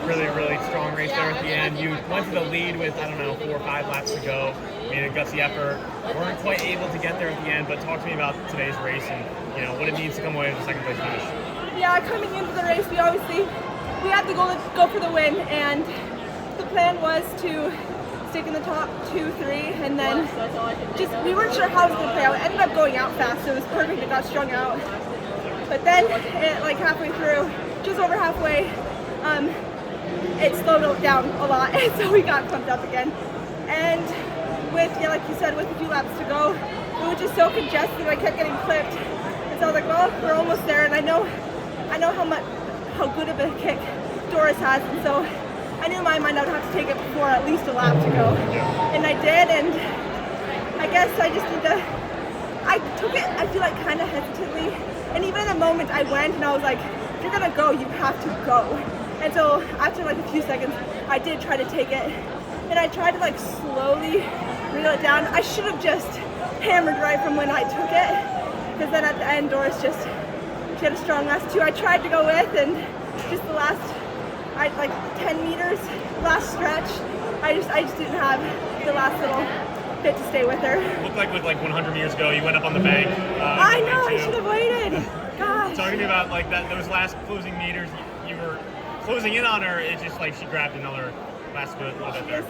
really strong race there at the end. You went to the lead with, 4 or 5 laps to go. Made a gutsy effort. Weren't quite able to get there at the end, but talk to me about today's race and what it means to come away with a second place finish. Yeah, coming into the race, we had to go for the win, and the plan was to stick in the top 2, 3, and then we weren't sure how it was going to play out. It ended up going out fast, so it was perfect. It got strung out. But then, halfway through, just over halfway, it slowed down a lot, and so we got pumped up again. And like you said, with a few laps to go, it was just so congested. I kept getting clipped, and so I was like, well, we're almost there. And I know how good of a kick Doris has, and so I knew in my mind I would have to take it before at least a lap to go, and I did. And I guess I took it, I feel like, kind of hesitantly. And even in the moment I went and I was like, if you're gonna go, you have to go. And so after a few seconds, I did try to take it. And I tried to slowly reel it down. I should have just hammered right from when I took it. Because then at the end, Doris she had a strong last 2. I tried to go with, and just the last, 10 meters, last stretch, I just didn't have the last little bit to stay with her. It looked like with 100 meters ago, you went up on the bank. I know, I should have waited. Gosh. Talking to me about those last closing meters, you were closing in on her. It's just she grabbed another last bit there.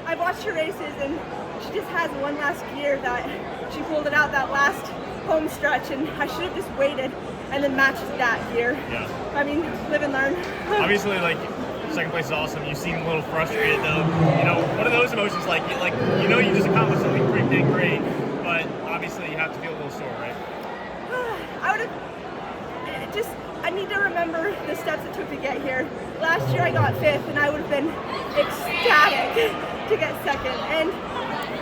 I've watched her races, and she just has one last gear that she pulled it out that last home stretch, and I should have just waited and then matched that gear. Yeah. I mean, live and learn. Obviously, second place is awesome. You seem a little frustrated though. What are those emotions like? You just accomplished something pretty dang great, but obviously you have to feel a little sore, right? I need to remember the steps it took to get here. Last year I got 5th, and I would have been ecstatic to get 2nd. And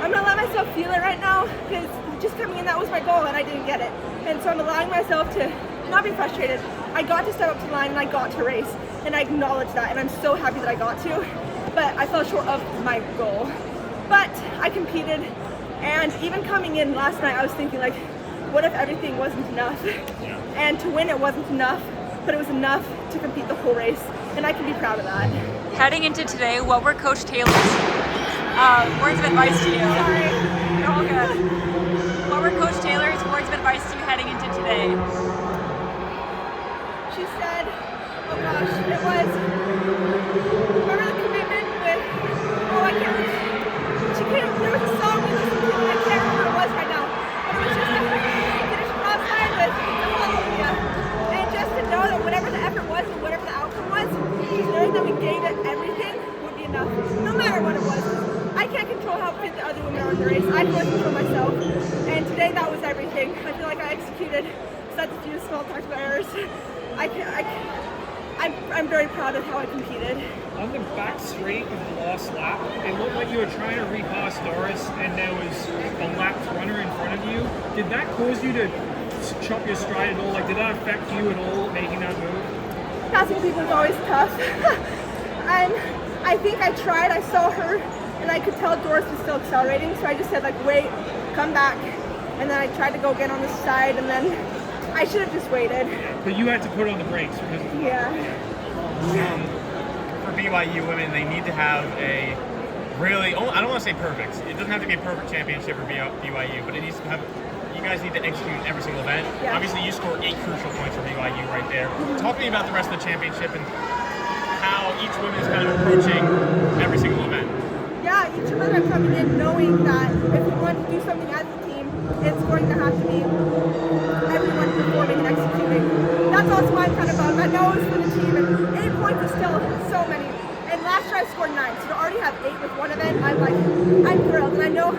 I'm gonna let myself feel it right now, because just coming in, that was my goal, and I didn't get it. And so I'm allowing myself to not be frustrated. I got to step up to the line, and I got to race, and I acknowledge that, and I'm so happy that I got to. But I fell short of my goal. But I competed, and even coming in last night, I was thinking, what if everything wasn't enough? Yeah. And to win, it wasn't enough, but it was enough to compete the whole race, and I can be proud of that. Heading into today, what were Coach Taylor's words of advice to you? Sorry. You're all good. What were Coach Taylor's words of advice to you heading into today? She said, oh gosh, it was, remember the commitment with, there was a song we listened to, and I can't remember what it was right now, but it was just finish cross line with hallelujah. And just to know that whatever the effort was and whatever the outcome was, just knowing that we gave it everything would be enough, no matter what it was. I can't control how fit the other women are in the race. I can only control myself. And today that was everything. I feel like I executed such a few small tactical errors. I'm very proud of how I competed. On the back straight of the last lap, it looked like you were trying to repass Doris, and there was a lapped runner in front of you. Did that cause you to chop your stride at all? Did that affect you at all, making that move? Passing people is always tough. And I think I tried. I saw her, and I could tell Doris was still accelerating, so I just said, wait, come back. And then I tried to go again on the side, and then I should have just waited. But you had to put on the brakes because of the For BYU women, they need to have a really, I don't want to say perfect. It doesn't have to be a perfect championship for BYU, but it needs to have, you guys need to execute every single event. Yeah. Obviously, you scored 8 crucial points for BYU right there. Talk to me about the rest of the championship and how each woman is kind of approaching every single event. Yeah, each women are coming in knowing that if we want to do something as a team, it's going to have to be everyone performing and executing. That's also why I'm kind of bummed. I know it's for the team, and 8 points is still so many. And last year I scored 9, so to already have 8 with one event, I'm thrilled. And I know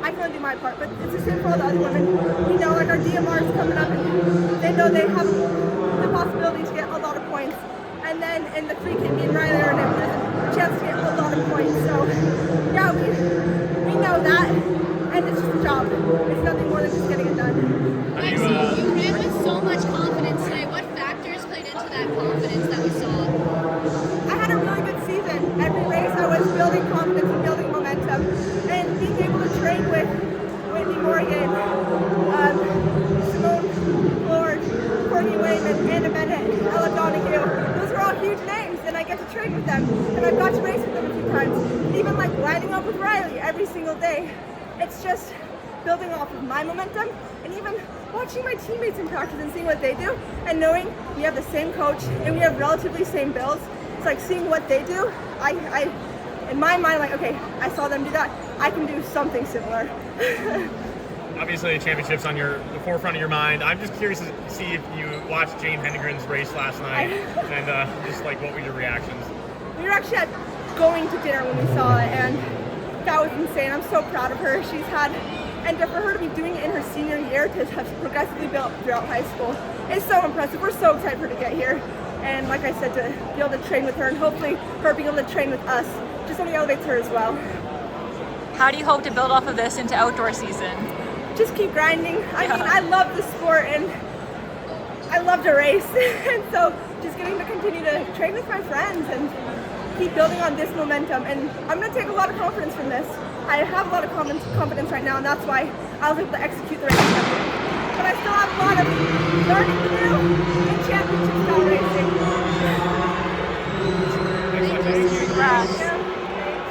I can only do my part, but it's the same for all the other women. We know, our DMR is coming up, and they know they have the possibility to get a lot of points. And then in the free kick, me and Riley are in it, there's a chance to get a lot of points. So yeah, we know that, and it's just a job. It's nothing more than just getting it done. Lexy, you ran with so much confidence today. What factors played into that confidence that we saw? I had a really good season. Every race I was building confidence and building momentum, and being able to train with Whitney Morgan, Simone Lord, Courtney Wayman, Amanda Bennett, Ella Donahue. Those are all huge names, and I get to train with them. them, and I've got to race with them a few times. Even like lining up with Riley every single day. It's just building off of my momentum, and even watching my teammates in practice and seeing what they do, and knowing we have the same coach and we have relatively same builds. It's like seeing what they do. I in my mind, like, okay, I saw them do that. I can do something similar. Obviously, the championship's on the forefront of your mind. I'm just curious to see if you watched Jane Hendegren's race last night, and just like what were your reactions? We were actually going to dinner when we saw it, and that was insane. I'm so proud of her. She's had, and for her to be doing it in her senior year, to have progressively built throughout high school, is so impressive. We're so excited for her to get here, and like I said, to be able to train with her, and hopefully her being able to train with us just only elevates her as well. How do you hope to build off of this into outdoor season? Just keep grinding. I mean, I love the sport and I love to race. And so just getting to continue to train with my friends and keep building on this momentum. And I'm going to take a lot of confidence from this. I have a lot of confidence right now, and that's why I was able to execute the race. But I still have a lot of learning to do and championships